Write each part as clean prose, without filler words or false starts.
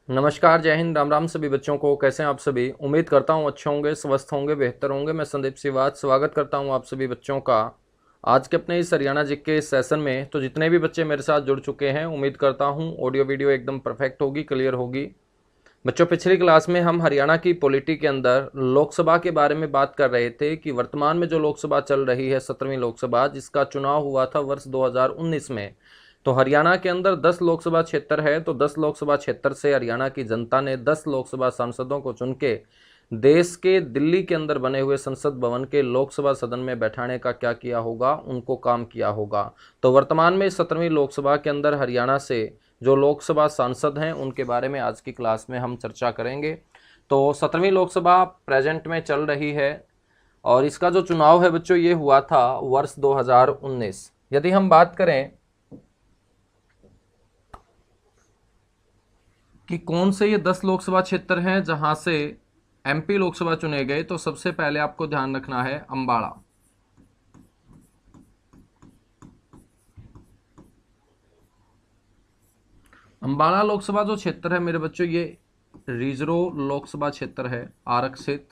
नमस्कार, जय हिंद, राम राम सभी बच्चों को। कैसे हैं आप सभी? उम्मीद करता हूं अच्छे होंगे, स्वस्थ होंगे, बेहतर होंगे। मैं संदीप सिवात स्वागत करता हूं आप सभी बच्चों का आज के अपने इस हरियाणा जी के सेशन में। तो जितने भी बच्चे मेरे साथ जुड़ चुके हैं, उम्मीद करता हूं ऑडियो वीडियो एकदम परफेक्ट होगी, क्लियर होगी। बच्चों, पिछली क्लास में हम हरियाणा की पॉलिटी के अंदर लोकसभा के बारे में बात कर रहे थे कि वर्तमान में जो लोकसभा चल रही है 17वीं लोकसभा, जिसका चुनाव हुआ था वर्ष 2019 में। तो हरियाणा के अंदर 10 लोकसभा क्षेत्र है। तो 10 लोकसभा क्षेत्र से हरियाणा की जनता ने 10 लोकसभा सांसदों को चुन के देश के दिल्ली के अंदर बने हुए संसद भवन के लोकसभा सदन में बैठाने का क्या किया होगा, उनको काम किया होगा। तो वर्तमान में 17वीं लोकसभा के अंदर हरियाणा से जो लोकसभा सांसद हैं उनके बारे में आज की क्लास में हम चर्चा करेंगे। तो 17वीं लोकसभा प्रेजेंट में चल रही है और इसका जो चुनाव है बच्चों, ये हुआ था वर्ष 2019। यदि हम बात करें कि कौन से ये 10 लोकसभा क्षेत्र हैं जहां से एमपी लोकसभा चुने गए, तो सबसे पहले आपको ध्यान रखना है अंबाला। अंबाला लोकसभा जो क्षेत्र है मेरे बच्चों, ये रिजर्व लोकसभा क्षेत्र है, आरक्षित।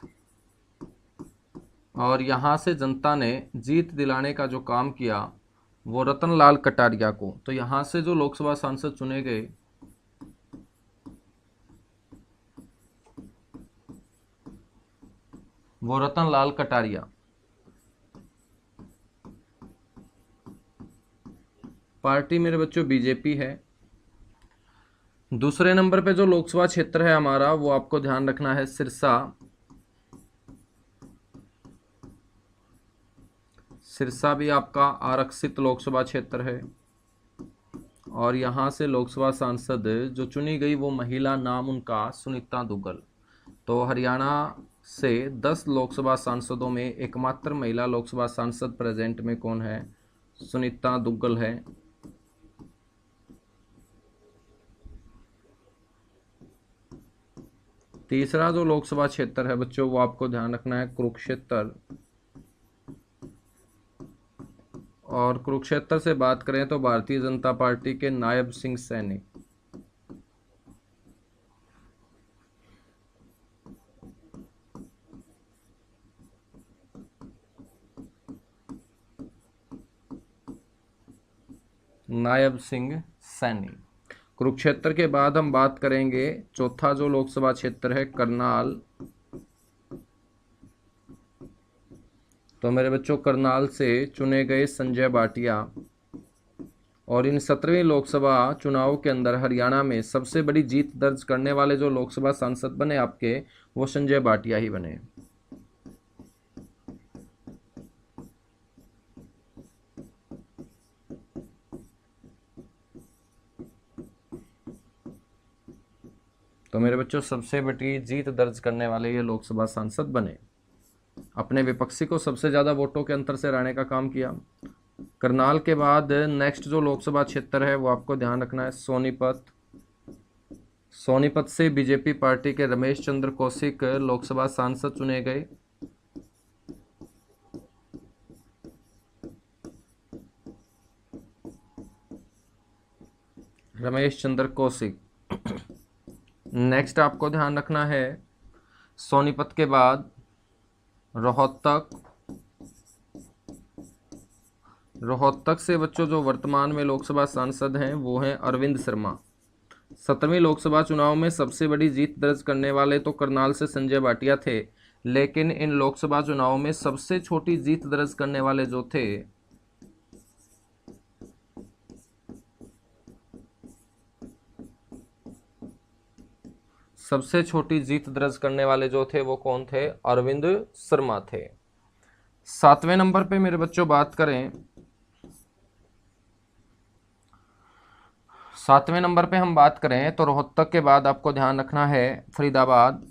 और यहां से जनता ने जीत दिलाने का जो काम किया वो रतन लाल कटारिया को। तो यहां से जो लोकसभा सांसद चुने गए वो रतन लाल कटारिया। पार्टी मेरे बच्चों बीजेपी है। दूसरे नंबर पे जो लोकसभा क्षेत्र है हमारा, वो आपको ध्यान रखना है सिरसा। सिरसा भी आपका आरक्षित लोकसभा क्षेत्र है। और यहाँ से लोकसभा सांसद जो चुनी गई वो महिला, नाम उनका सुनीता दुग्गल। तो हरियाणा से 10 लोकसभा सांसदों में एकमात्र महिला लोकसभा सांसद प्रेजेंट में कौन है? सुनीता दुग्गल है। तीसरा जो लोकसभा क्षेत्र है बच्चों, वो आपको ध्यान रखना है कुरुक्षेत्र। और कुरुक्षेत्र से बात करें तो भारतीय जनता पार्टी के नायब सिंह सैनी। नायब सिंह सैनी। कुरुक्षेत्र के बाद हम बात करेंगे चौथा जो लोकसभा क्षेत्र है करनाल। तो मेरे बच्चों, करनाल से चुने गए संजय भाटिया। और इन 17वीं लोकसभा चुनाव के अंदर हरियाणा में सबसे बड़ी जीत दर्ज करने वाले जो लोकसभा सांसद बने आपके, वो संजय भाटिया ही बने। तो मेरे बच्चों, सबसे बड़ी जीत दर्ज करने वाले ये लोकसभा सांसद बने। अपने विपक्षी को सबसे ज्यादा वोटों के अंतर से हराने का काम किया। करनाल के बाद नेक्स्ट जो लोकसभा क्षेत्र है वो आपको ध्यान रखना है सोनीपत। सोनीपत से बीजेपी पार्टी के रमेश चंद्र कौशिक लोकसभा सांसद चुने गए। रमेश चंद्र कौशिक। नेक्स्ट आपको ध्यान रखना है सोनीपत के बाद रोहतक। रोहतक से बच्चों जो वर्तमान में लोकसभा सांसद हैं वो हैं अरविंद शर्मा। 17वीं लोकसभा चुनाव में सबसे बड़ी जीत दर्ज करने वाले तो करनाल से संजय भाटिया थे, लेकिन इन लोकसभा चुनाव में सबसे छोटी जीत दर्ज करने वाले जो थे सबसे छोटी जीत दर्ज करने वाले जो थे वो कौन थे? अरविंद शर्मा थे। 7वें नंबर पे मेरे बच्चों बात करें, 7वें नंबर पे हम बात करें तो रोहतक के बाद आपको ध्यान रखना है फरीदाबाद।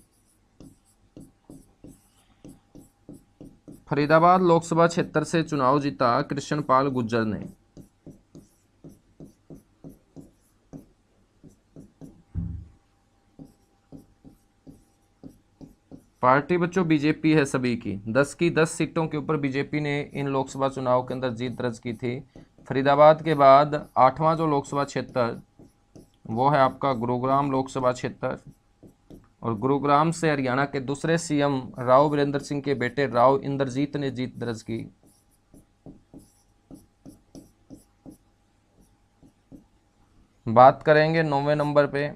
फरीदाबाद लोकसभा क्षेत्र से चुनाव जीता कृष्णपाल गुर्जर ने। पार्टी बच्चों बीजेपी है सभी की। 10 की 10 सीटों के ऊपर बीजेपी ने इन लोकसभा चुनाव के अंदर जीत दर्ज की थी। फरीदाबाद के बाद 8वां जो लोकसभा क्षेत्र वो है आपका गुरुग्राम लोकसभा क्षेत्र। और गुरुग्राम से हरियाणा के दूसरे सीएम राव वीरेंद्र सिंह के बेटे राव इंद्रजीत ने जीत दर्ज की। बात करेंगे 9वें नंबर पे,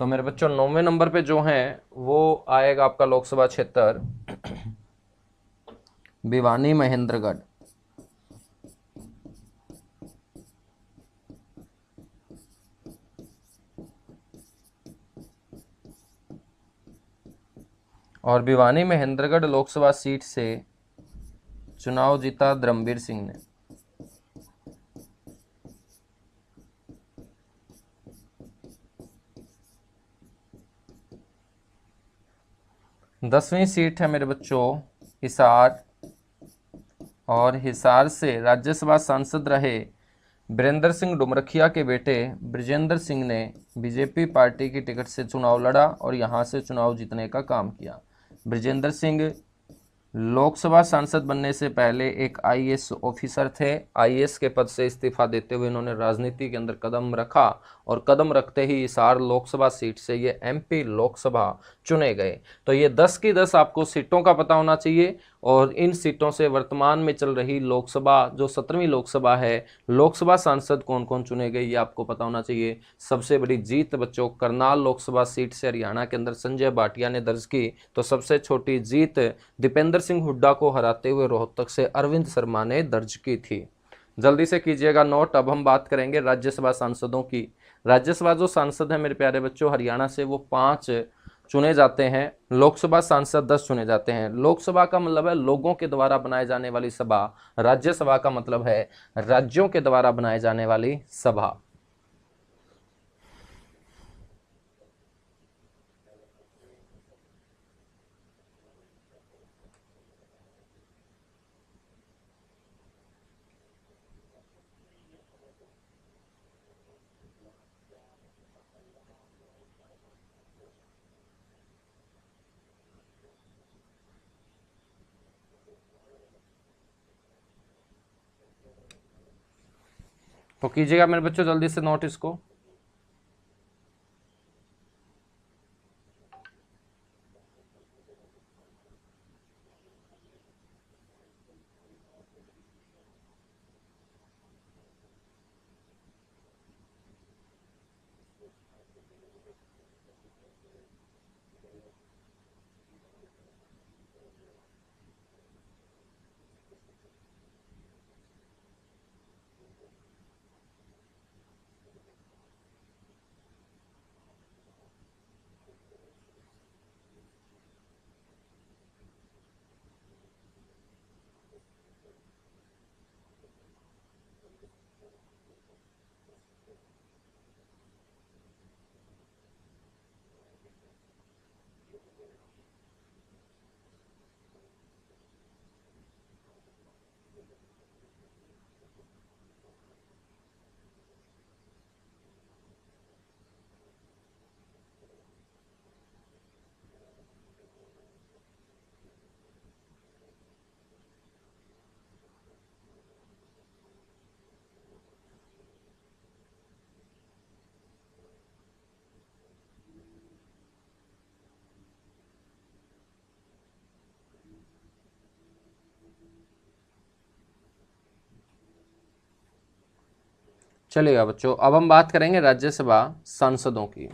तो मेरे बच्चों 9वें नंबर पे जो है वो आएगा आपका लोकसभा क्षेत्र भिवानी महेंद्रगढ़। और भिवानी महेंद्रगढ़ लोकसभा सीट से चुनाव जीता धर्मवीर सिंह ने। 10वीं सीट है मेरे बच्चों हिसार, और हिसार से राज्यसभा सांसद रहे बीरेंद्र सिंह डुमरखिया के बेटे ब्रजेंद्र सिंह ने बीजेपी पार्टी की टिकट से चुनाव लड़ा और यहां से चुनाव जीतने का काम किया। ब्रजेंद्र सिंह लोकसभा सांसद बनने से पहले एक आईएएस ऑफिसर थे। आईएएस के पद से इस्तीफा देते हुए इन्होंने राजनीति के अंदर कदम रखा और कदम रखते ही हिसार लोकसभा सीट से ये एमपी लोकसभा चुने गए। तो ये 10 की 10 आपको सीटों का पता होना चाहिए, और इन सीटों से वर्तमान में चल रही लोकसभा जो 17वीं लोकसभा है, लोकसभा सांसद कौन कौन चुने गए ये आपको पता होना चाहिए। सबसे बड़ी जीत बच्चों करनाल लोकसभा सीट से हरियाणा के अंदर संजय भाटिया ने दर्ज की। तो सबसे छोटी जीत दीपेंद्र सिंह हुड्डा को हराते हुए रोहतक से अरविंद शर्मा ने दर्ज की थी। जल्दी से कीजिएगा नोट। अब हम बात करेंगे राज्यसभा सांसदों की। राज्यसभा जो सांसद है मेरे प्यारे बच्चों हरियाणा से, वो 5 चुने जाते हैं। लोकसभा सांसद 10 चुने जाते हैं। लोकसभा का मतलब है लोगों के द्वारा बनाए जाने वाली सभा, राज्यसभा का मतलब है राज्यों के द्वारा बनाए जाने वाली सभा। तो कीजिएगा मेरे बच्चों जल्दी से नोट इसको। चलेगा बच्चों। अब हम बात करेंगे राज्यसभा सांसदों की।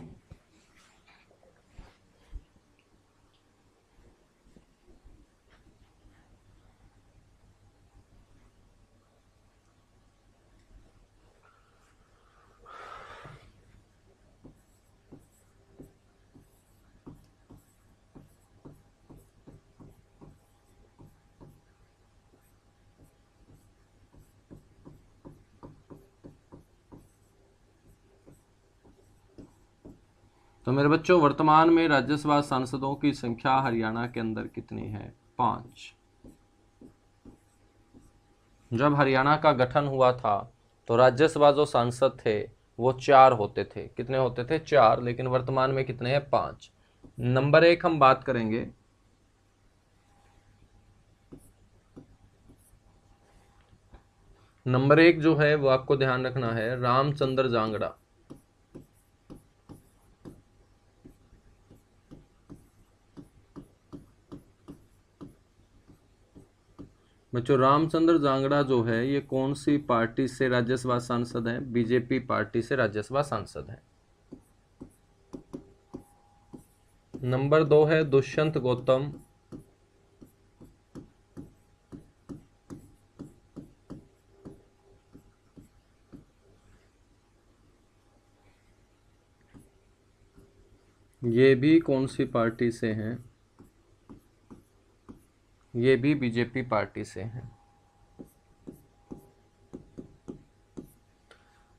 तो मेरे बच्चों वर्तमान में राज्यसभा सांसदों की संख्या हरियाणा के अंदर कितनी है? 5। जब हरियाणा का गठन हुआ था तो राज्यसभा जो सांसद थे वो 4 होते थे। कितने होते थे? 4। लेकिन वर्तमान में कितने हैं? 5। नंबर 1 हम बात करेंगे नंबर 1 जो है वो आपको ध्यान रखना है, रामचंद्र जांगड़ा। बच्चों रामचंद्र जांगड़ा जो है ये कौन सी पार्टी से राज्यसभा सांसद हैं? बीजेपी पार्टी से राज्यसभा सांसद हैं। नंबर 2 है दुष्यंत गौतम। ये भी कौन सी पार्टी से हैं? ये भी बीजेपी पार्टी से हैं।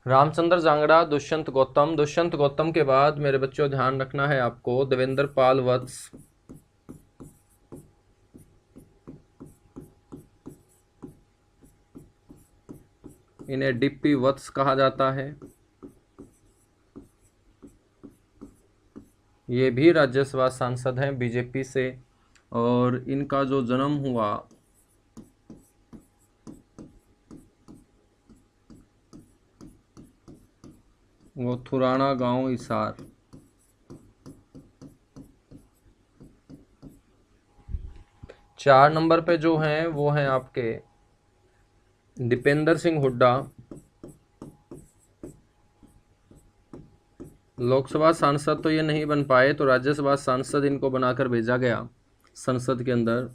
रामचंद्र जांगड़ा, दुष्यंत गौतम। दुष्यंत गौतम के बाद मेरे बच्चों ध्यान रखना है आपको देवेंद्र पाल वत्स। इन्हें डिप्पी वत्स कहा जाता है। ये भी राज्यसभा सांसद हैं बीजेपी से, और इनका जो जन्म हुआ वो थुराना गांव हिसार। चार नंबर पे जो हैं वो हैं आपके दीपेंद्र सिंह हुड्डा। लोकसभा सांसद तो ये नहीं बन पाए, तो राज्यसभा सांसद इनको बनाकर भेजा गया संसद के अंदर।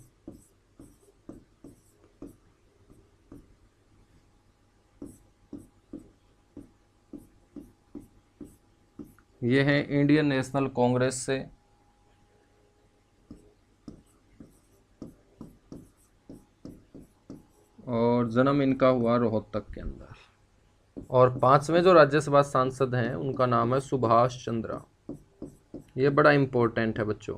ये हैं इंडियन नेशनल कांग्रेस से। और जन्म इनका हुआ रोहतक के अंदर। और पांचवें जो राज्यसभा सांसद हैं उनका नाम है सुभाष चंद्रा। ये बड़ा इंपॉर्टेंट है बच्चों,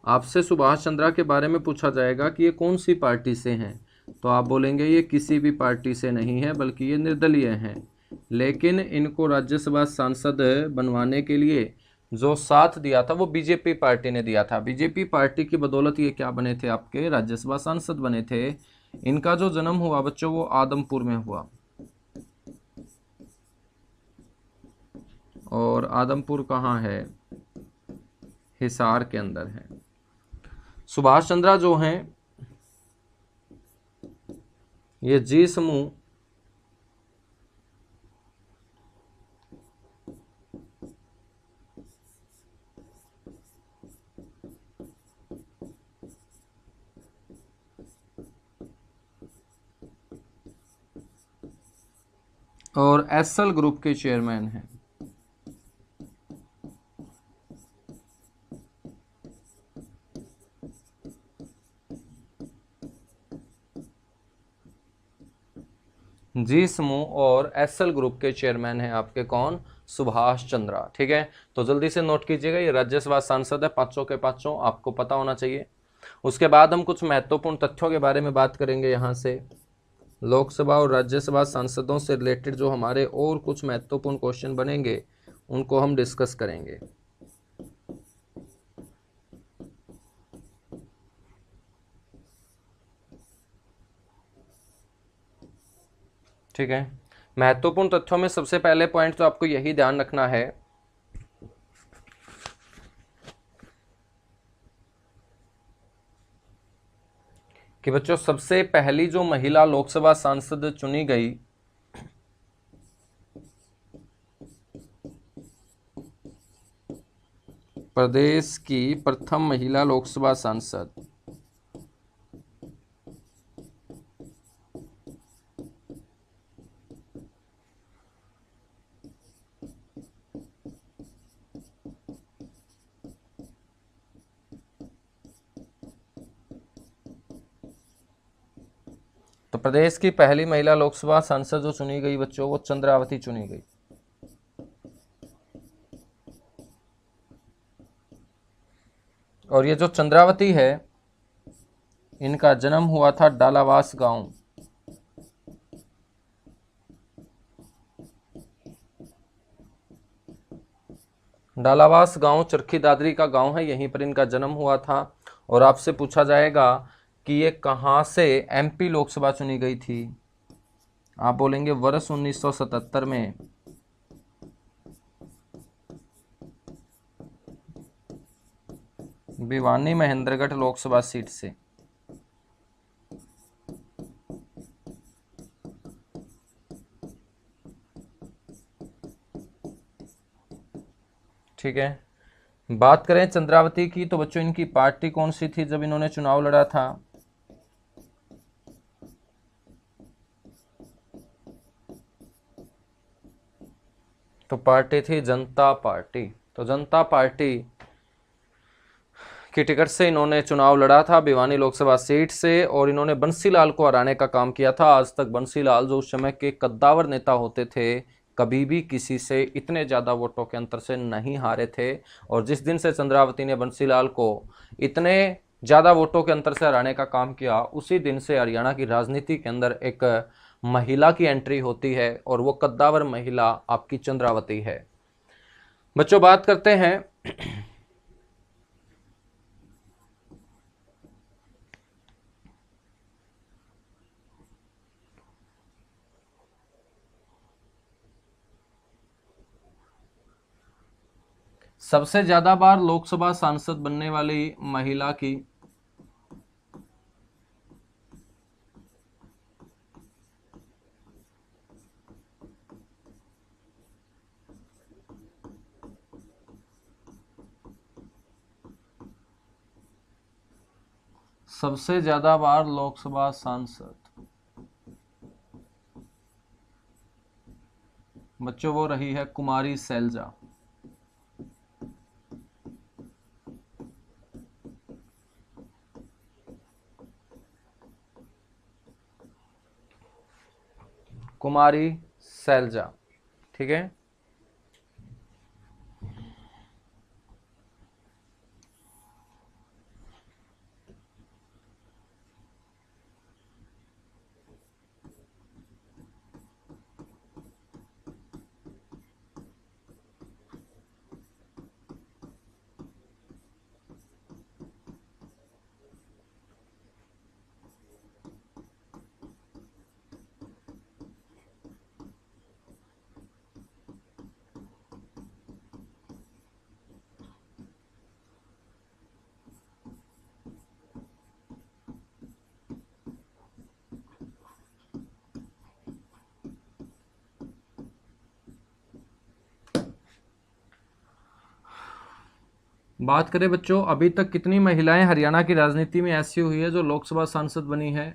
आपसे सुभाष चंद्रा के बारे में पूछा जाएगा कि ये कौन सी पार्टी से हैं, तो आप बोलेंगे ये किसी भी पार्टी से नहीं है बल्कि ये निर्दलीय हैं। लेकिन इनको राज्यसभा सांसद बनवाने के लिए जो साथ दिया था वो बीजेपी पार्टी ने दिया था। बीजेपी पार्टी की बदौलत ये क्या बने थे? आपके राज्यसभा सांसद बने थे। इनका जो जन्म हुआ बच्चों वो आदमपुर में हुआ, और आदमपुर कहाँ है? हिसार के अंदर है। सुभाष चंद्रा जो हैं ये जी समूह और एसएल ग्रुप के चेयरमैन हैं। जी समूह और एसएल ग्रुप के चेयरमैन हैं आपके कौन? सुभाष चंद्रा। ठीक है, तो जल्दी से नोट कीजिएगा, ये राज्यसभा सांसद है, पांचों के पांचों आपको पता होना चाहिए। उसके बाद हम कुछ महत्वपूर्ण तथ्यों के बारे में बात करेंगे। यहाँ से लोकसभा और राज्यसभा सांसदों से रिलेटेड जो हमारे और कुछ महत्वपूर्ण क्वेश्चन बनेंगे उनको हम डिस्कस करेंगे। ठीक है, महत्वपूर्ण तथ्यों में सबसे पहले पॉइंट तो आपको यही ध्यान रखना है कि बच्चों सबसे पहली जो महिला लोकसभा सांसद चुनी गई प्रदेश की प्रथम महिला लोकसभा सांसद तो प्रदेश की पहली महिला लोकसभा सांसद जो चुनी गई बच्चों वो चंद्रावती चुनी गई। और ये जो चंद्रावती है इनका जन्म हुआ था डालावास गांव। डालावास गांव चरखी दादरी का गांव है, यहीं पर इनका जन्म हुआ था। और आपसे पूछा जाएगा कि ये कहां से एमपी लोकसभा चुनी गई थी? आप बोलेंगे वर्ष 1977 में भिवानी महेंद्रगढ़ लोकसभा सीट से। ठीक है, बात करें चंद्रावती की तो बच्चों इनकी पार्टी कौन सी थी जब इन्होंने चुनाव लड़ा था? तो पार्टी थी जनता पार्टी। तो जनता पार्टी की टिकट से इन्होंने चुनाव लड़ा था भिवानी लोकसभा सीट से, और इन्होंने बंसीलाल को हराने का काम किया था। आज तक बंसीलाल जो उस समय के कद्दावर नेता होते थे, कभी भी किसी से इतने ज़्यादा वोटों के अंतर से नहीं हारे थे। और जिस दिन से चंद्रावती ने बंसीलाल को इतने ज़्यादा वोटों के अंतर से हराने का काम किया, उसी दिन से हरियाणा की राजनीति के अंदर एक महिला की एंट्री होती है, और वो कद्दावर महिला आपकी चंद्रावती है। बच्चों बात करते हैं सबसे ज्यादा बार लोकसभा सांसद बनने वाली महिला की। सबसे ज्यादा बार लोकसभा सांसद बच्चों वो रही है कुमारी सैलजा। कुमारी सैलजा, ठीक है। बात करें बच्चों अभी तक कितनी महिलाएं हरियाणा की राजनीति में ऐसी हुई है जो लोकसभा सांसद बनी है?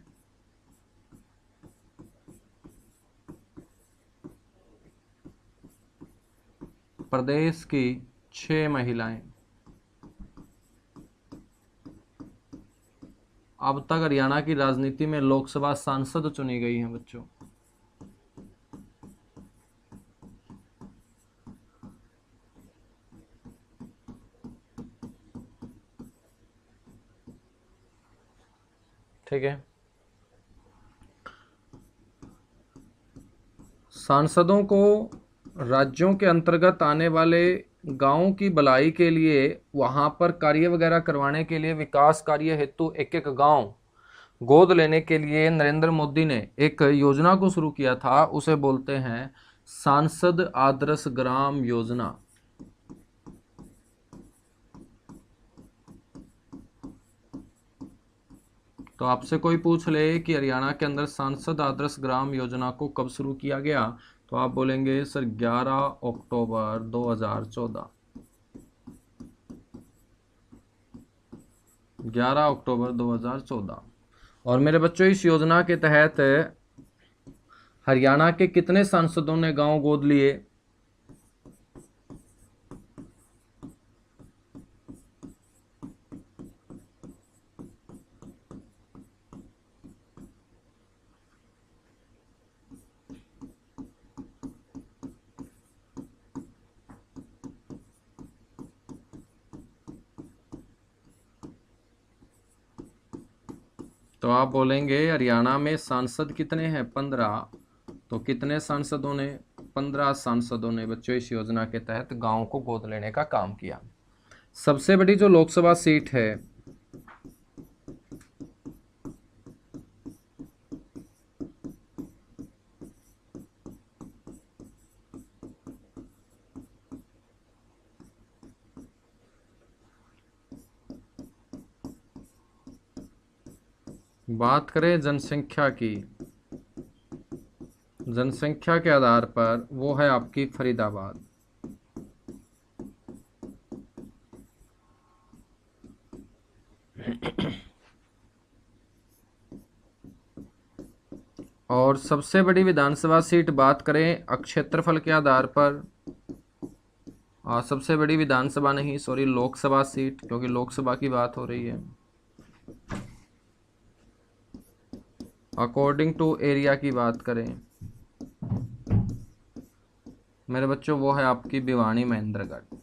प्रदेश की 6 महिलाएं अब तक हरियाणा की राजनीति में लोकसभा सांसद चुनी गई हैं बच्चों। ठीक है, सांसदों को राज्यों के अंतर्गत आने वाले गांवों की भलाई के लिए, वहां पर कार्य वगैरह करवाने के लिए, विकास कार्य हेतु एक एक गांव गोद लेने के लिए नरेंद्र मोदी ने एक योजना को शुरू किया था। उसे बोलते हैं सांसद आदर्श ग्राम योजना। तो आपसे कोई पूछ ले कि हरियाणा के अंदर सांसद आदर्श ग्राम योजना को कब शुरू किया गया, तो आप बोलेंगे सर 11 अक्टूबर 2014। 11 अक्टूबर 2014। और मेरे बच्चों इस योजना के तहत हरियाणा के कितने सांसदों ने गांव गोद लिए? तो आप बोलेंगे हरियाणा में सांसद कितने हैं? 15। तो कितने सांसदों ने? 15 सांसदों ने बच्चों इस योजना के तहत गांव को गोद लेने का काम किया। सबसे बड़ी जो लोकसभा सीट है बात करें जनसंख्या की, जनसंख्या के आधार पर वो है आपकी फरीदाबाद। और सबसे बड़ी विधानसभा सीट बात करें क्षेत्रफल के आधार पर, सबसे बड़ी विधानसभा नहीं, सॉरी, लोकसभा सीट, क्योंकि लोकसभा की बात हो रही है। अकॉर्डिंग टू एरिया की बात करें मेरे बच्चों, वो है आपकी भिवानी महेंद्रगढ़।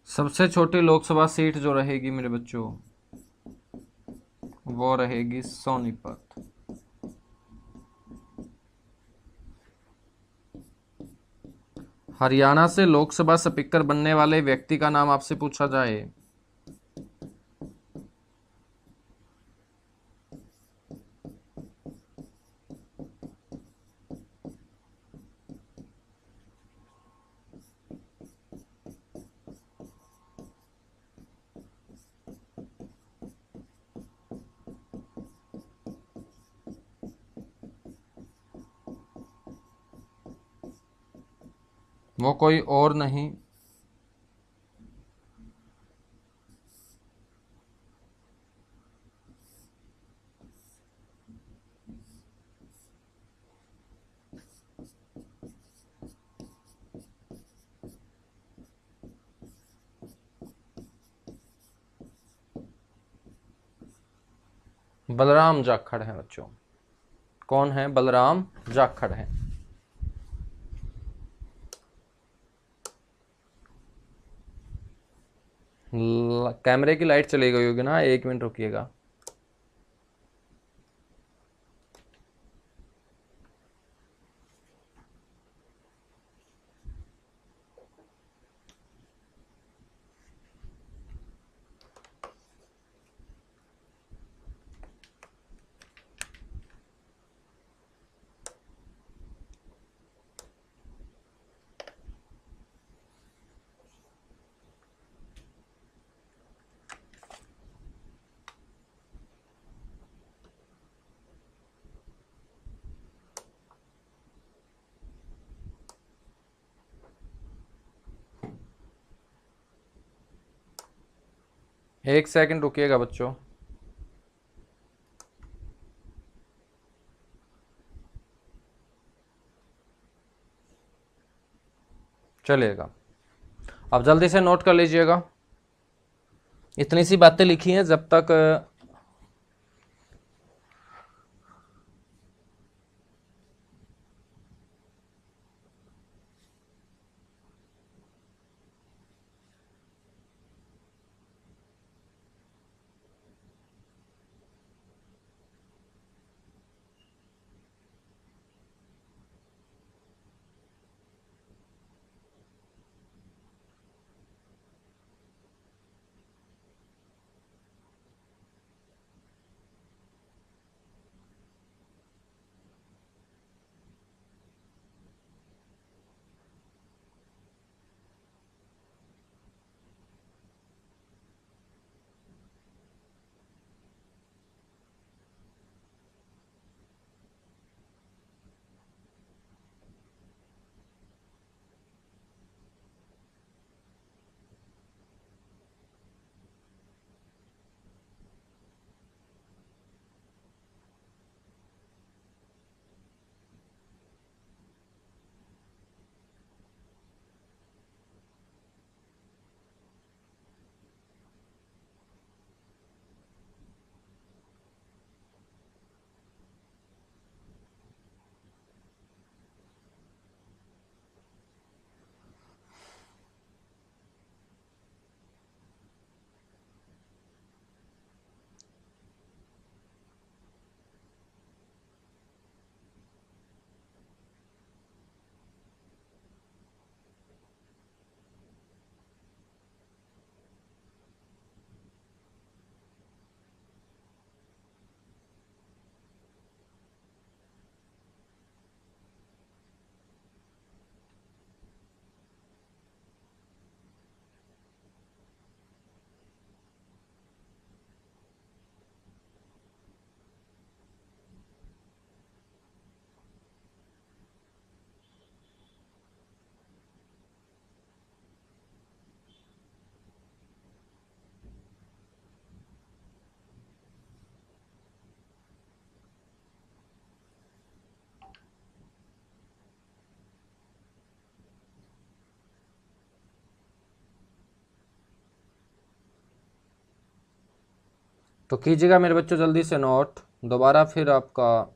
सबसे छोटी लोकसभा सीट जो रहेगी मेरे बच्चों, वो रहेगी सोनीपत। हरियाणा से लोकसभा स्पीकर बनने वाले व्यक्ति का नाम आपसे पूछा जाए, वो कोई और नहीं, बलराम जाखड़ है बच्चों। कौन है? बलराम जाखड़ है। कैमरे की लाइट चली गई होगी ना, 1 मिनट रुकिएगा। एक सेकंड रुकिएगा बच्चों। चलिएगा, अब जल्दी से नोट कर लीजिएगा। इतनी सी बातें लिखी हैं जब तक तो कीजिएगा मेरे बच्चों जल्दी से नोट, दोबारा फिर आपका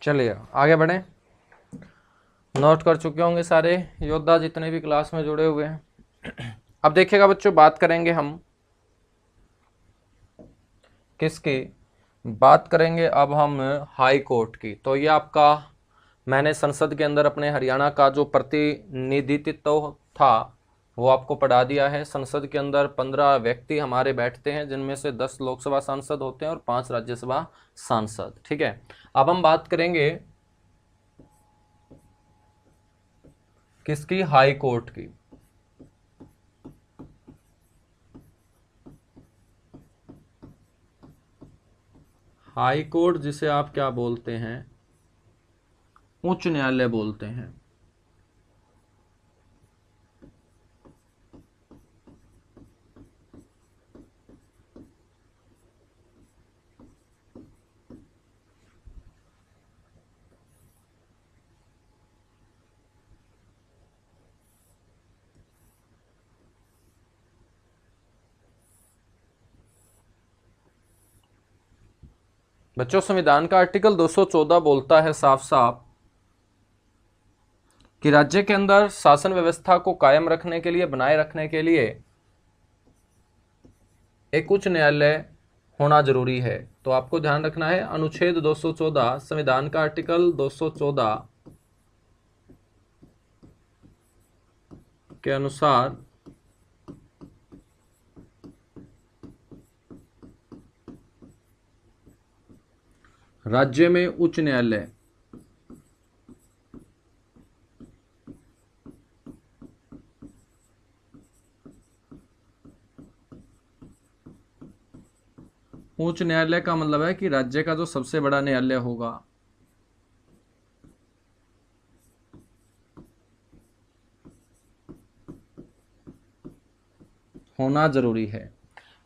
चलिए आगे बढ़ें। नोट कर चुके होंगे सारे योद्धा जितने भी क्लास में जुड़े हुए हैं। अब देखिएगा बच्चों, बात करेंगे हम किसकी, बात करेंगे अब हम हाई कोर्ट की। तो ये आपका, मैंने संसद के अंदर अपने हरियाणा का जो प्रतिनिधित्व था वो आपको पढ़ा दिया है। संसद के अंदर 15 व्यक्ति हमारे बैठते हैं, जिनमें से 10 लोकसभा सांसद होते हैं और 5 राज्यसभा सांसद। ठीक है, अब हम बात करेंगे किसकी, हाई कोर्ट की। हाई कोर्ट जिसे आप क्या बोलते हैं, उच्च न्यायालय बोलते हैं। बच्चों संविधान का आर्टिकल 214 बोलता है साफ साफ कि राज्य के अंदर शासन व्यवस्था को कायम रखने के लिए, बनाए रखने के लिए एक उच्च न्यायालय होना जरूरी है। तो आपको ध्यान रखना है, अनुच्छेद 214 संविधान का आर्टिकल 214 के अनुसार राज्य में उच्च न्यायालय उच्च न्यायालय का मतलब है कि राज्य का जो सबसे बड़ा न्यायालय होगा होना जरूरी है।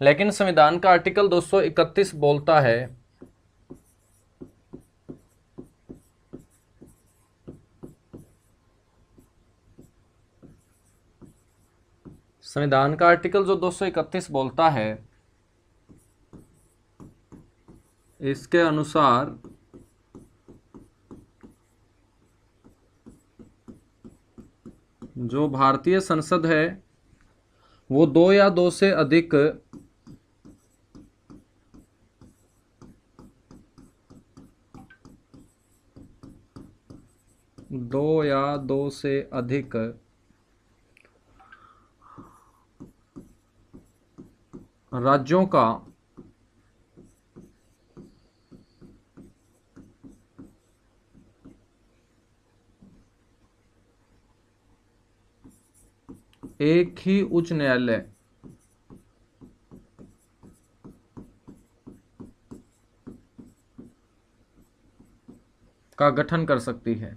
लेकिन संविधान का आर्टिकल 231 बोलता है संविधान का आर्टिकल जो 231 बोलता है, इसके अनुसार जो भारतीय संसद है वो 2 या 2 से अधिक राज्यों का एक ही उच्च न्यायालय का गठन कर सकती है।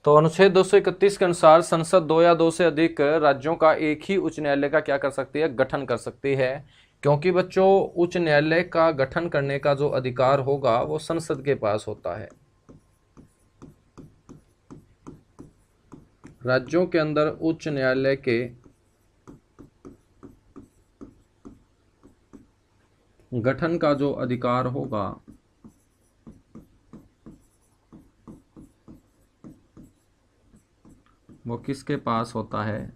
तो अनुच्छेद 231 के अनुसार संसद 2 या 2 से अधिक राज्यों का एक ही उच्च न्यायालय का क्या कर सकती है, गठन कर सकती है। क्योंकि बच्चों उच्च न्यायालय का गठन करने का जो अधिकार होगा वो संसद के पास होता है। राज्यों के अंदर उच्च न्यायालय के गठन का जो अधिकार होगा वो किसके पास होता है,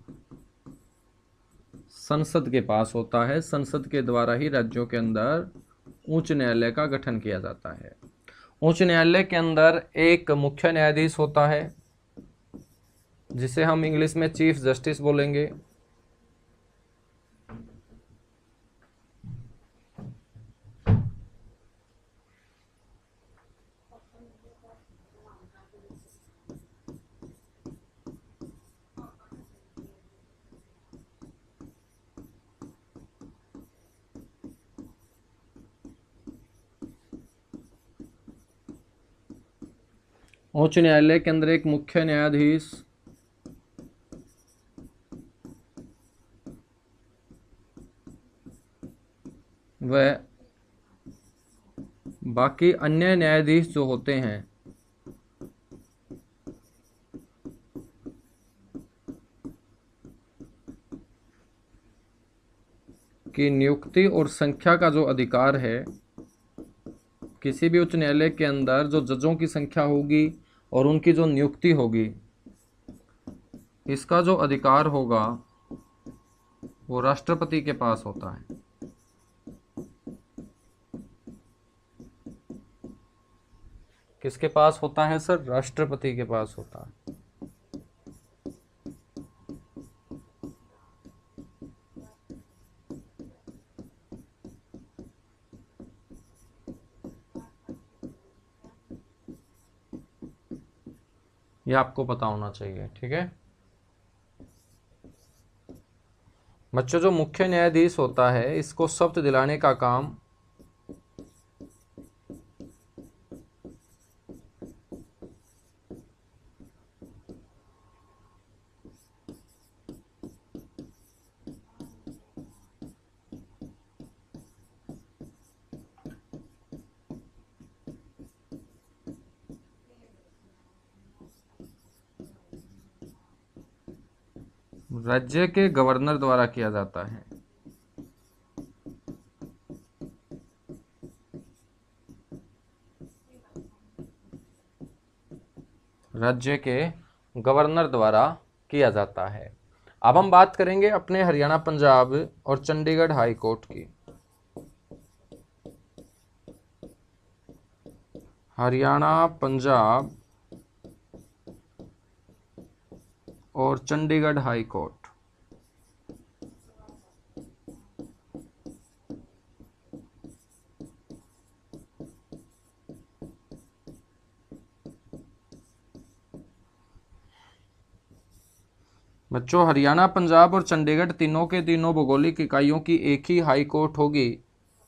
संसद के पास होता है। संसद के द्वारा ही राज्यों के अंदर उच्च न्यायालय का गठन किया जाता है। उच्च न्यायालय के अंदर एक मुख्य न्यायाधीश होता है जिसे हम इंग्लिश में चीफ जस्टिस बोलेंगे। उच्च न्यायालय के अंदर एक मुख्य न्यायाधीश व बाकी अन्य न्यायाधीश जो होते हैं की नियुक्ति और संख्या का जो अधिकार है, किसी भी उच्च न्यायालय के अंदर जो जजों की संख्या होगी और उनकी जो नियुक्ति होगी, इसका जो अधिकार होगा वो राष्ट्रपति के पास होता है। किसके पास होता है सर? राष्ट्रपति के पास होता है। यह आपको पता होना चाहिए, ठीक है बच्चों। जो मुख्य न्यायाधीश होता है, इसको शपथ दिलाने का काम राज्य के गवर्नर द्वारा किया जाता है। राज्य के गवर्नर द्वारा किया जाता है। अब हम बात करेंगे अपने हरियाणा, पंजाब और चंडीगढ़ हाई कोर्ट की। हरियाणा, पंजाब और चंडीगढ़ हाई कोर्ट। बच्चों, हरियाणा, पंजाब और चंडीगढ़ तीनों के तीनों भौगोलिक इकाइयों की एक ही हाई कोर्ट होगी।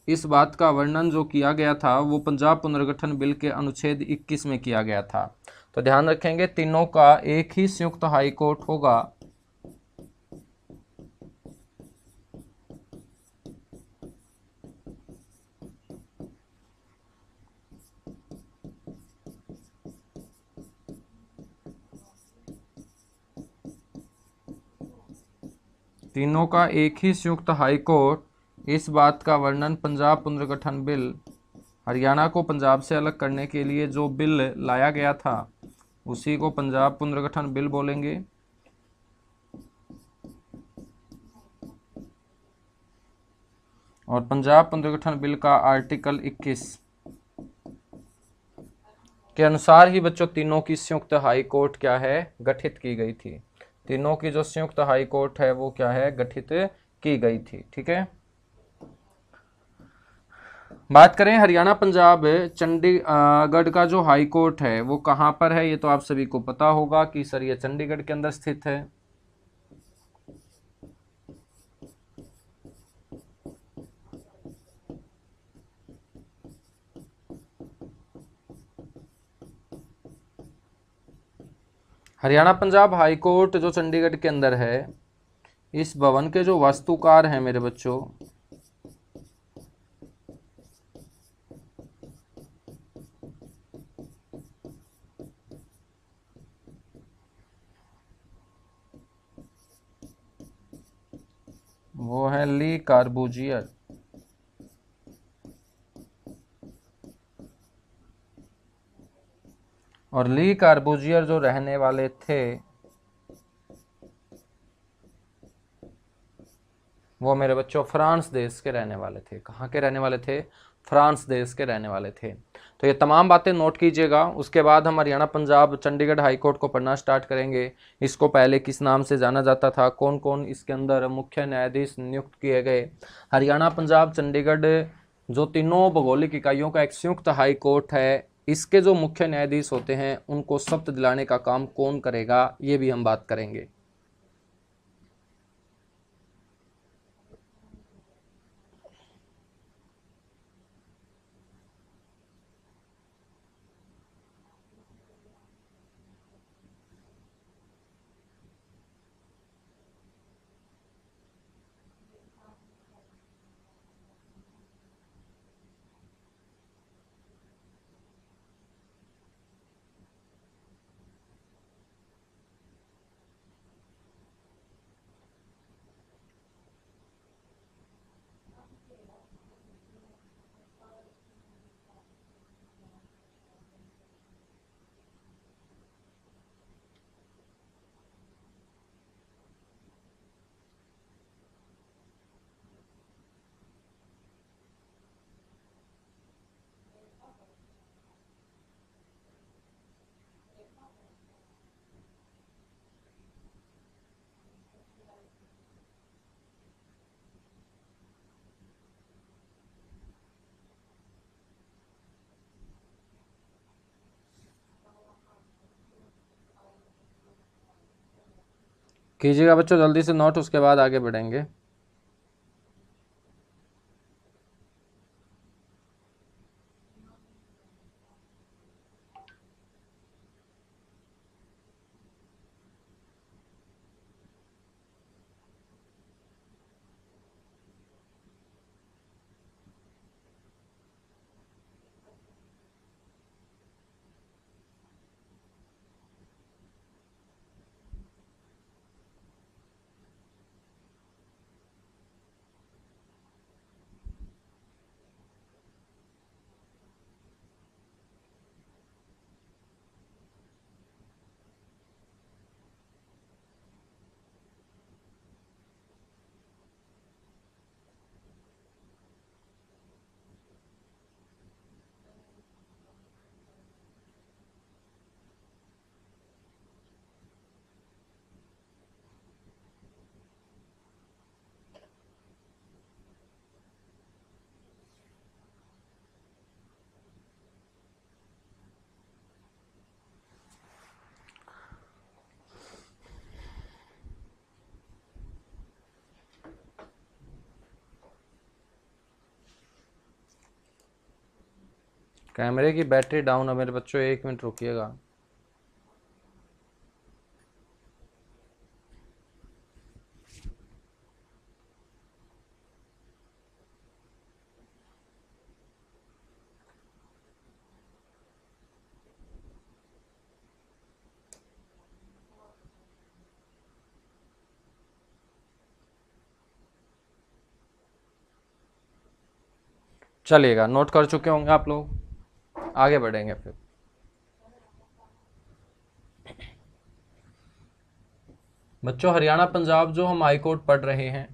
इस बात का वर्णन जो किया गया था वो पंजाब पुनर्गठन बिल के अनुच्छेद 21 में किया गया था। तो ध्यान रखेंगे, तीनों का एक ही संयुक्त हाई कोर्ट होगा। तीनों का एक ही संयुक्त हाई कोर्ट। इस बात का वर्णन पंजाब पुनर्गठन बिल, हरियाणा को पंजाब से अलग करने के लिए जो बिल लाया गया था उसी को पंजाब पुनर्गठन बिल बोलेंगे। और पंजाब पुनर्गठन बिल का आर्टिकल 21 के अनुसार ही बच्चों तीनों की संयुक्त हाई कोर्ट क्या है? गठित की गई थी। तीनों की जो संयुक्त हाई कोर्ट है वो क्या है? गठित की गई थी, ठीक है। बात करें हरियाणा, पंजाब, चंडीगढ़ का जो हाई कोर्ट है वो कहां पर है? ये तो आप सभी को पता होगा कि सर ये चंडीगढ़ के अंदर स्थित है। हरियाणा, पंजाब हाई कोर्ट जो चंडीगढ़ के अंदर है, इस भवन के जो वास्तुकार हैं मेरे बच्चों, वो है ली कार्बूजियर। और ली कार्बूजियर जो रहने वाले थे वो मेरे बच्चों फ्रांस देश के रहने वाले थे। कहाँ के रहने वाले थे? फ्रांस देश के रहने वाले थे। तो ये तमाम बातें नोट कीजिएगा। उसके बाद हम हरियाणा, पंजाब, चंडीगढ़ हाई कोर्ट को पढ़ना स्टार्ट करेंगे। इसको पहले किस नाम से जाना जाता था, कौन कौन इसके अंदर मुख्य न्यायाधीश नियुक्त किए गए। हरियाणा, पंजाब, चंडीगढ़ जो तीनों भौगोलिक इकाइयों का एक संयुक्त हाई कोर्ट है, इसके जो मुख्य न्यायाधीश होते हैं उनको शपथ दिलाने का काम कौन करेगा, ये भी हम बात करेंगे। कीजिएगा बच्चों जल्दी से नोट, उसके बाद आगे बढ़ेंगे। कैमरे की बैटरी डाउन है मेरे बच्चों, 1 मिनट रुकिएगा। चलिएगा, नोट कर चुके होंगे आप लोग, आगे बढ़ेंगे फिर। बच्चों हरियाणा पंजाब जो हम हाई कोर्ट पढ़ रहे हैं,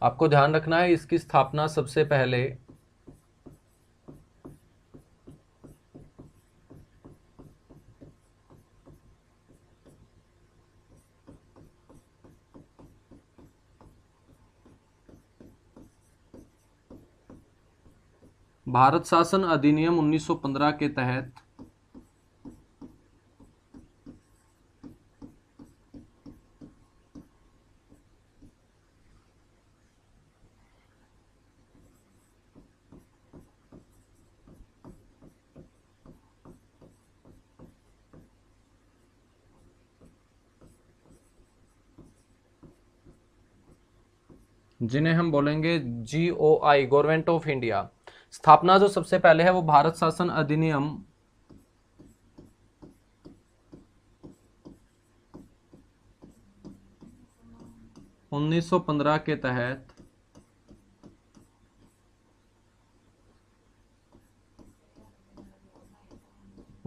आपको ध्यान रखना है इसकी स्थापना सबसे पहले भारत शासन अधिनियम 1915 के तहत जिन्हें हम बोलेंगे GOI, गवर्नमेंट ऑफ इंडिया, स्थापना जो सबसे पहले है वो भारत शासन अधिनियम 1915 के तहत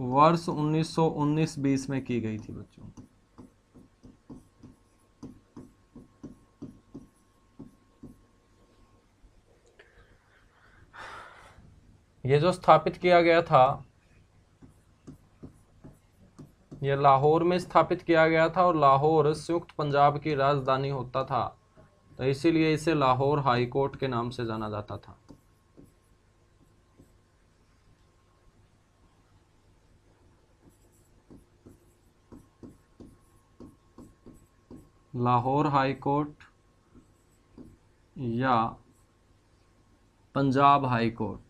वर्ष 1919-20 में की गई थी बच्चों। ये जो स्थापित किया गया था, ये लाहौर में स्थापित किया गया था, और लाहौर संयुक्त पंजाब की राजधानी होता था, तो इसीलिए इसे लाहौर हाई कोर्ट के नाम से जाना जाता था। लाहौर हाई कोर्ट या पंजाब हाई कोर्ट।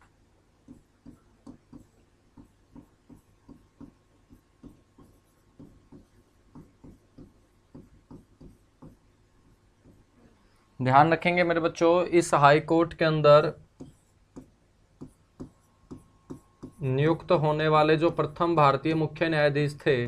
ध्यान रखेंगे मेरे बच्चों, इस हाई कोर्ट के अंदर नियुक्त होने वाले जो प्रथम भारतीय मुख्य न्यायाधीश थे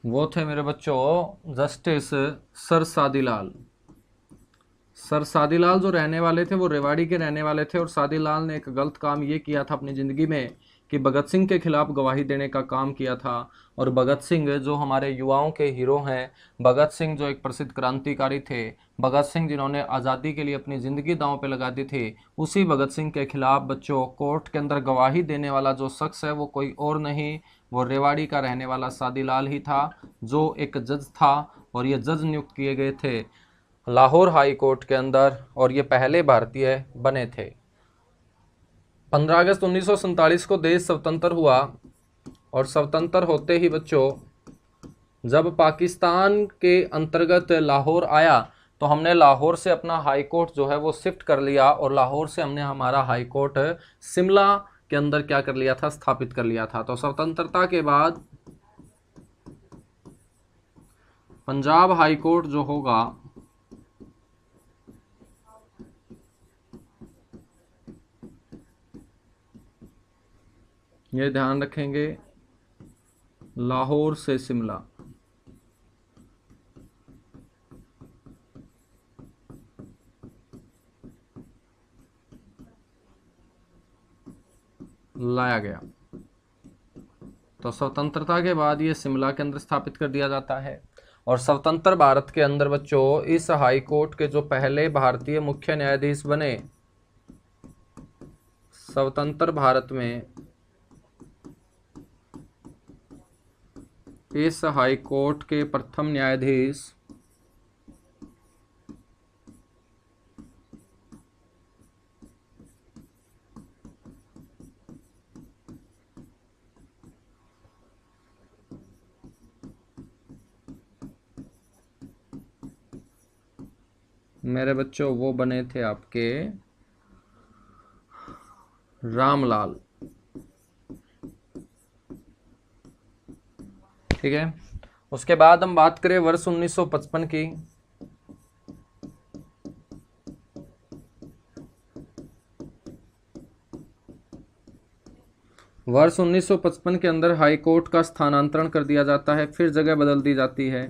वो थे मेरे बच्चों जस्टिस सर सादीलाल। सर सादीलाल जो रहने वाले थे वो रेवाड़ी के रहने वाले थे, और सादीलाल ने एक गलत काम ये किया था अपनी ज़िंदगी में कि भगत सिंह के खिलाफ गवाही देने का काम किया था। और भगत सिंह जो हमारे युवाओं के हीरो हैं, भगत सिंह जो एक प्रसिद्ध क्रांतिकारी थे, भगत सिंह जिन्होंने आज़ादी के लिए अपनी ज़िंदगी दांव पे लगा दी थी, उसी भगत सिंह के खिलाफ बच्चों कोर्ट के अंदर गवाही देने वाला जो शख्स है वो कोई और नहीं, वो रेवाड़ी का रहने वाला सादीलाल ही था, जो एक जज था। और ये जज नियुक्त किए गए थे लाहौर हाई कोर्ट के अंदर, और ये पहले भारतीय बने थे। 15 अगस्त 1947 को देश स्वतंत्र हुआ, और स्वतंत्र होते ही बच्चों जब पाकिस्तान के अंतर्गत लाहौर आया तो हमने लाहौर से अपना हाई कोर्ट जो है वो शिफ्ट कर लिया, और लाहौर से हमने हमारा हाई कोर्ट शिमला के अंदर क्या कर लिया था, स्थापित कर लिया था। तो स्वतंत्रता के बाद पंजाब हाई कोर्ट जो होगा ये ध्यान रखेंगे, लाहौर से शिमला। लाया गया। तो स्वतंत्रता के बाद ये शिमला के अंदर स्थापित कर दिया जाता है। और स्वतंत्र भारत के अंदर बच्चों इस हाई कोर्ट के जो पहले भारतीय मुख्य न्यायाधीश बने, स्वतंत्र भारत में इस हाई कोर्ट के प्रथम न्यायाधीश मेरे बच्चों वो बने थे आपके रामलाल। ठीक है। उसके बाद हम बात करें वर्ष 1955 की। वर्ष 1955 के अंदर हाई कोर्ट का स्थानांतरण कर दिया जाता है, फिर जगह बदल दी जाती है,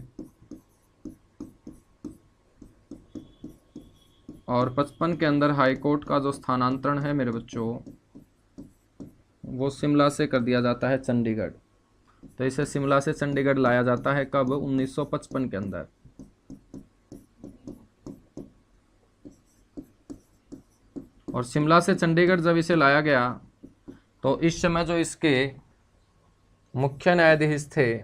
और 55 के अंदर हाई कोर्ट का जो स्थानांतरण है मेरे बच्चों वो शिमला से कर दिया जाता है चंडीगढ़। तो इसे शिमला से चंडीगढ़ लाया जाता है कब, 1955 के अंदर। और शिमला से चंडीगढ़ जब इसे लाया गया तो इस समय जो इसके मुख्य न्यायाधीश थे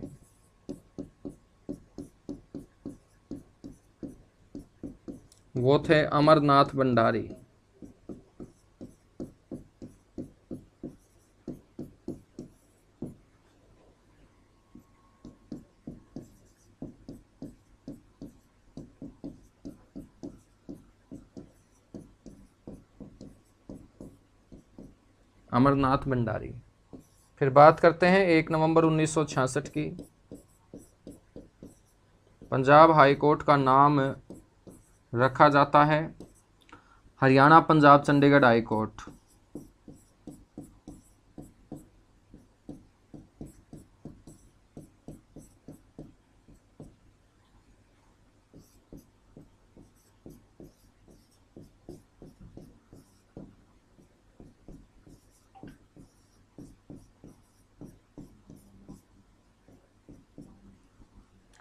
वो थे अमरनाथ भंडारी। अमरनाथ भंडारी। फिर बात करते हैं 1 नवंबर 1966 की। पंजाब हाई कोर्ट का नाम रखा जाता है हरियाणा पंजाब चंडीगढ़ हाई कोर्ट।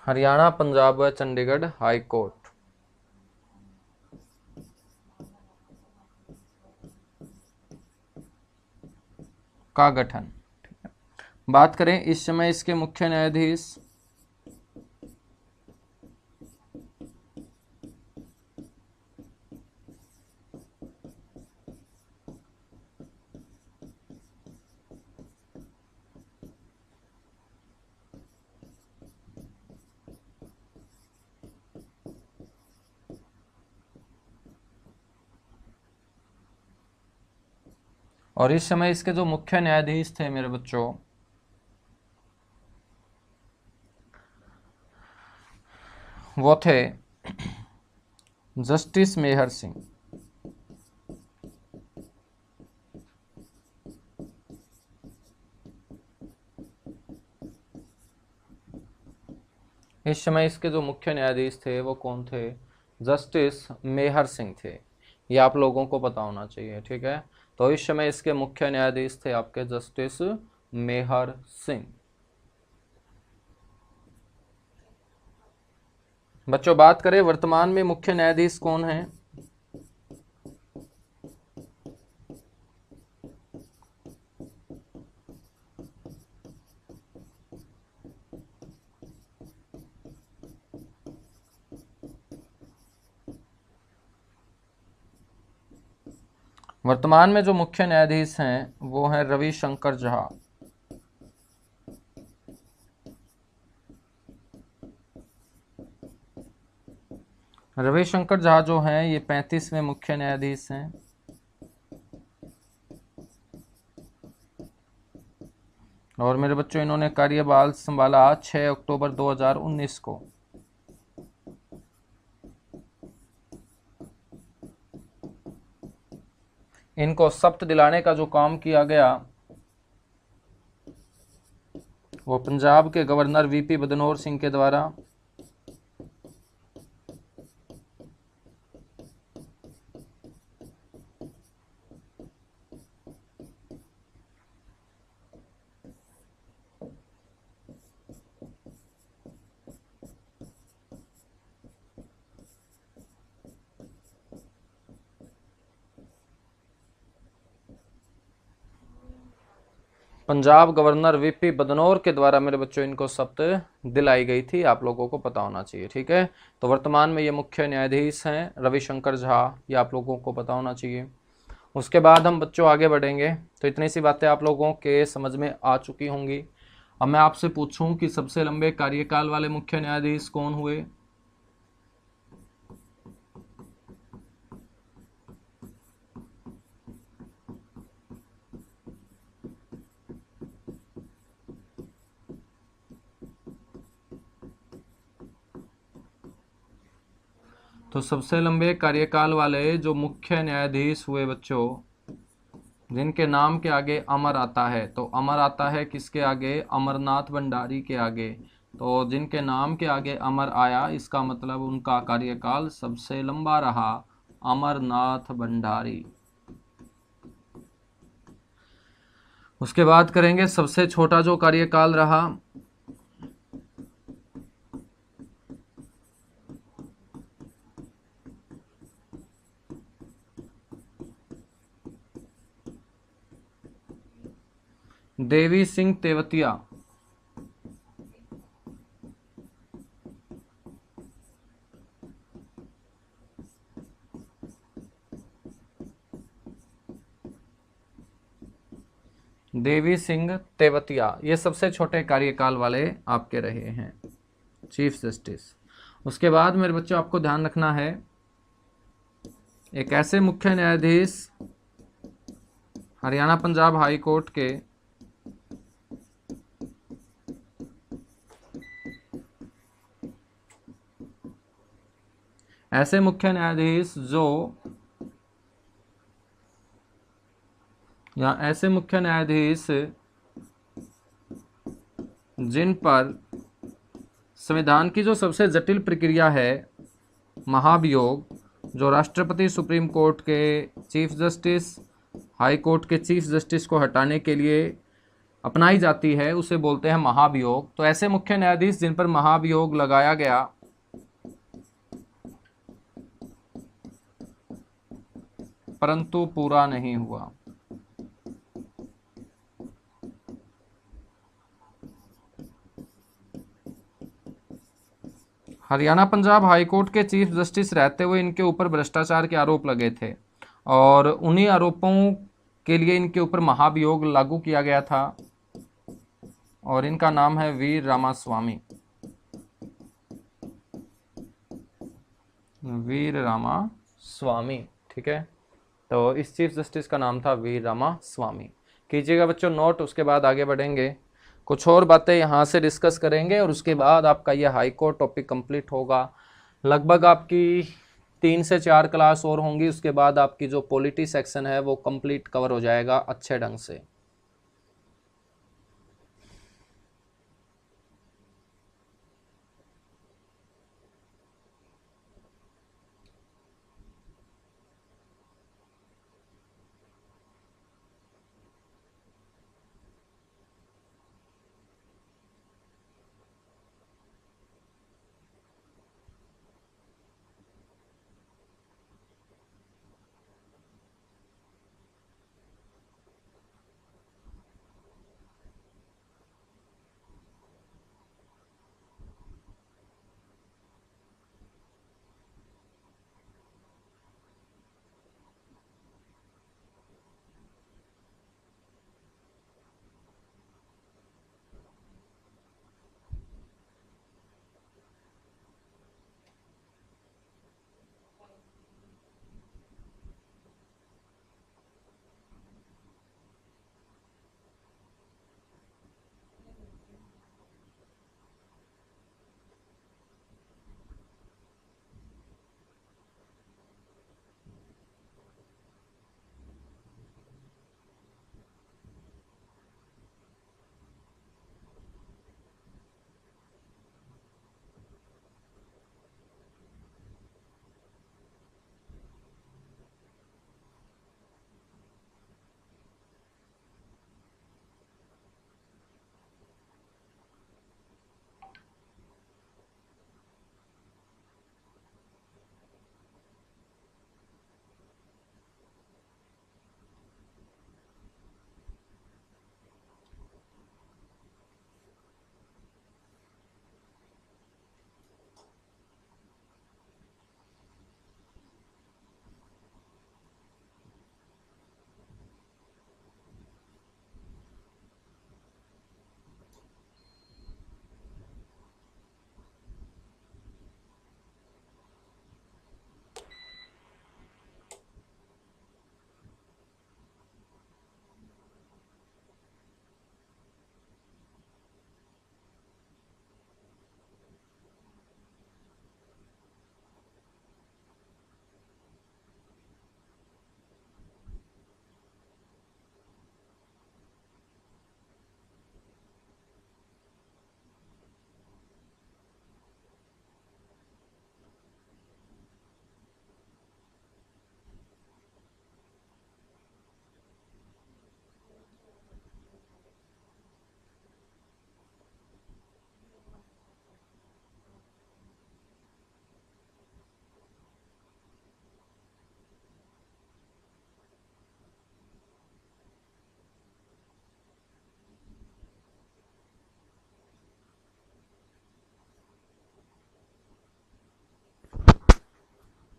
हरियाणा पंजाब व चंडीगढ़ हाई कोर्ट का गठन। बात करें इस समय इसके मुख्य न्यायाधीश और इस समय इसके जो मुख्य न्यायाधीश थे मेरे बच्चों वो थे जस्टिस मेहर सिंह। इस समय इसके जो मुख्य न्यायाधीश थे वो कौन थे, जस्टिस मेहर सिंह थे। ये आप लोगों को पता होना चाहिए, ठीक है। तो इस समय इसके मुख्य न्यायाधीश थे आपके जस्टिस मेहर सिंह। बच्चों बात करें वर्तमान में मुख्य न्यायाधीश कौन है। वर्तमान में जो मुख्य न्यायाधीश हैं वो हैं रविशंकर झा। रविशंकर झा जो हैं ये 35वें मुख्य न्यायाधीश हैं। और मेरे बच्चों इन्होंने कार्यभार संभाला 6 अक्टूबर 2019 को। इनको शपथ दिलाने का जो काम किया गया वो पंजाब के गवर्नर वीपी बदनौर सिंह के द्वारा। पंजाब गवर्नर वीपी बदनौर के द्वारा मेरे बच्चों इनको शपथ दिलाई गई थी, आप लोगों को पता होना चाहिए। ठीक है, तो वर्तमान में ये मुख्य न्यायाधीश हैं रविशंकर झा, ये आप लोगों को पता होना चाहिए। उसके बाद हम बच्चों आगे बढ़ेंगे। तो इतनी सी बातें आप लोगों के समझ में आ चुकी होंगी। अब मैं आपसे पूछूं कि सबसे लंबे कार्यकाल वाले मुख्य न्यायाधीश कौन हुए। तो सबसे लंबे कार्यकाल वाले जो मुख्य न्यायाधीश हुए बच्चों, जिनके नाम के आगे अमर आता है, तो अमर आता है किसके आगे, अमरनाथ भंडारी के आगे। तो जिनके नाम के आगे अमर आया इसका मतलब उनका कार्यकाल सबसे लंबा रहा, अमरनाथ भंडारी। उसके बाद करेंगे सबसे छोटा जो कार्यकाल रहा, देवी सिंह तेवतिया। देवी सिंह तेवतिया ये सबसे छोटे कार्यकाल वाले आपके रहे हैं चीफ जस्टिस। उसके बाद मेरे बच्चों आपको ध्यान रखना है, एक ऐसे मुख्य न्यायाधीश हरियाणा पंजाब हाई कोर्ट के ऐसे मुख्य न्यायाधीश जो या ऐसे मुख्य न्यायाधीश जिन पर संविधान की जो सबसे जटिल प्रक्रिया है महाभियोग, जो राष्ट्रपति सुप्रीम कोर्ट के चीफ जस्टिस हाई कोर्ट के चीफ जस्टिस को हटाने के लिए अपनाई जाती है, उसे बोलते हैं महाभियोग। तो ऐसे मुख्य न्यायाधीश जिन पर महाभियोग लगाया गया परंतु पूरा नहीं हुआ, हरियाणा पंजाब हाई कोर्ट के चीफ जस्टिस रहते हुए इनके ऊपर भ्रष्टाचार के आरोप लगे थे और उन्हीं आरोपों के लिए इनके ऊपर महाभियोग लागू किया गया था और इनका नाम है वीर रामास्वामी। वीर रामास्वामी, ठीक है, तो इस चीफ जस्टिस का नाम था वीर रामास्वामी। कीजिएगा बच्चों नोट, उसके बाद आगे बढ़ेंगे, कुछ और बातें यहाँ से डिस्कस करेंगे और उसके बाद आपका यह हाई कोर्ट टॉपिक कंप्लीट होगा। लगभग आपकी 3 से 4 क्लास और होंगी, उसके बाद आपकी जो पॉलिटी सेक्शन है वो कंप्लीट कवर हो जाएगा अच्छे ढंग से।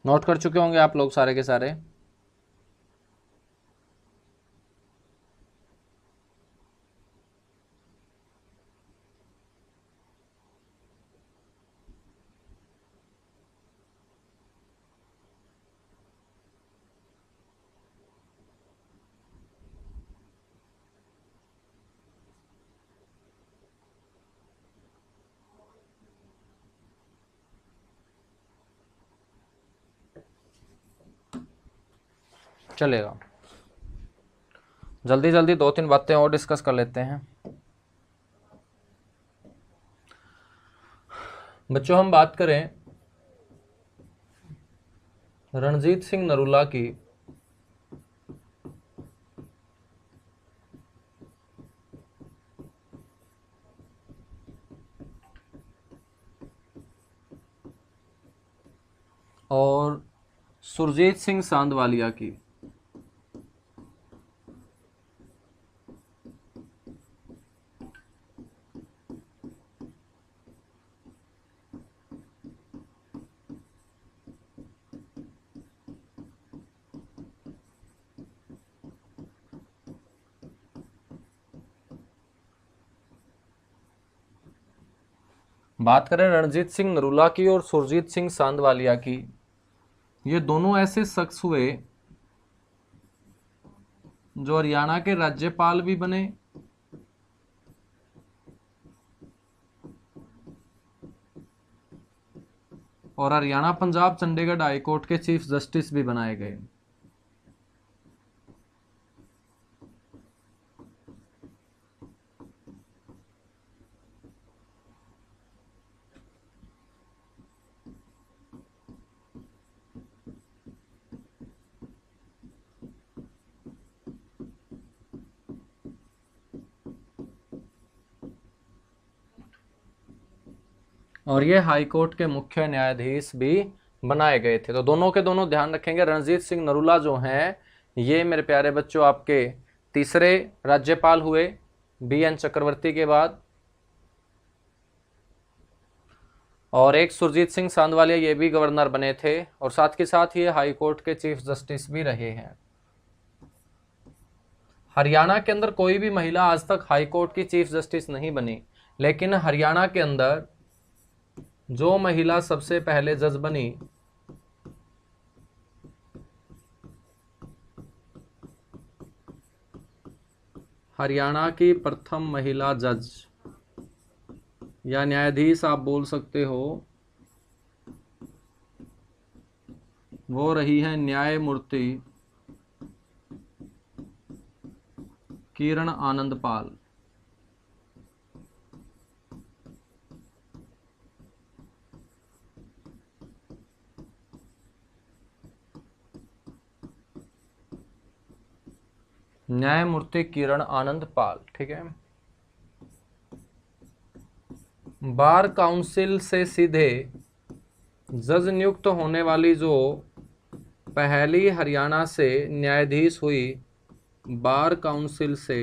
नोट कर चुके होंगे आप लोग सारे के सारे। चलेगा, जल्दी जल्दी दो तीन बातें और डिस्कस कर लेते हैं। बच्चों हम बात करें रणजीत सिंह नरूला की, और सुरजीत सिंह सांधवालिया की। बात करें रणजीत सिंह नरूला की और सुरजीत सिंह सांधवालिया की, ये दोनों ऐसे शख्स हुए जो हरियाणा के राज्यपाल भी बने और हरियाणा पंजाब चंडीगढ़ हाई कोर्ट के चीफ जस्टिस भी बनाए गए। और ये हाई कोर्ट के मुख्य न्यायाधीश भी बनाए गए थे। तो दोनों के दोनों ध्यान रखेंगे, रणजीत सिंह नरूला जो हैं ये मेरे प्यारे बच्चों आपके तीसरे राज्यपाल हुए BN चक्रवर्ती के बाद, और एक सुरजीत सिंह सांधवालिया ये भी गवर्नर बने थे और साथ के साथ ये हाई कोर्ट के चीफ जस्टिस भी रहे हैं। हरियाणा के अंदर कोई भी महिला आज तक हाई कोर्ट की चीफ जस्टिस नहीं बनी, लेकिन हरियाणा के अंदर जो महिला सबसे पहले जज बनी हरियाणा की प्रथम महिला जज या न्यायाधीश आप बोल सकते हो, वो रही है न्यायमूर्ति किरण आनंद पाल। न्यायमूर्ति किरण आनंद पाल, ठीक है। बार काउंसिल से सीधे जज नियुक्त होने वाली जो पहली हरियाणा से न्यायाधीश हुई, बार काउंसिल से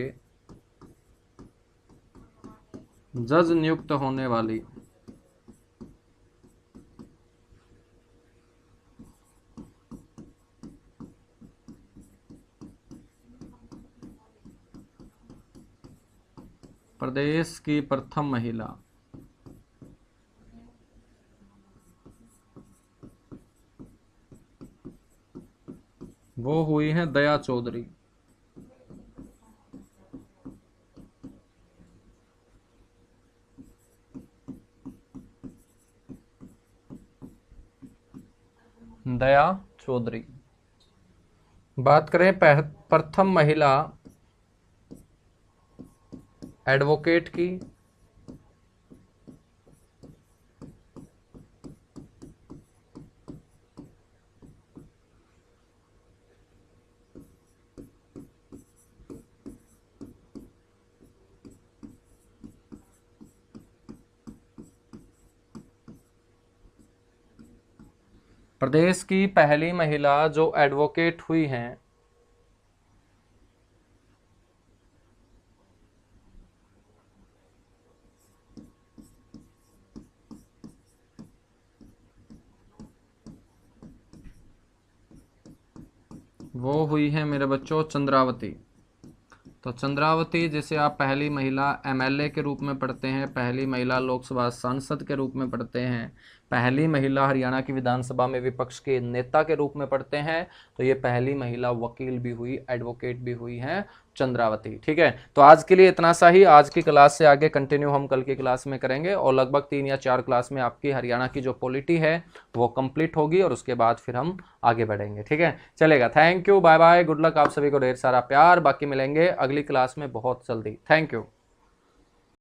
जज नियुक्त होने वाली, प्रदेश की प्रथम महिला, वो हुई हैं दया चौधरी। दया चौधरी। बात करें प्रथम महिला एडवोकेट की, प्रदेश की पहली महिला जो एडवोकेट हुई हैं वो हुई है मेरे बच्चों चंद्रावती। तो चंद्रावती जिसे आप पहली महिला एमएलए के रूप में पढ़ते हैं, पहली महिला लोकसभा सांसद के रूप में पढ़ते हैं, पहली महिला हरियाणा की विधानसभा में विपक्ष के नेता के रूप में पढ़ते हैं, तो ये पहली महिला वकील भी हुई, एडवोकेट भी हुई है चंद्रावती। ठीक है, तो आज के लिए इतना सा ही। आज की क्लास से आगे कंटिन्यू हम कल की क्लास में करेंगे और लगभग 3 या 4 क्लास में आपकी हरियाणा की जो पॉलिटी है वो कंप्लीट होगी और उसके बाद फिर हम आगे बढ़ेंगे। ठीक है, चलेगा। Thank you, bye bye, good luck, आप सभी को ढेर सारा प्यार। बाकी मिलेंगे अगली क्लास में बहुत जल्दी। Thank you.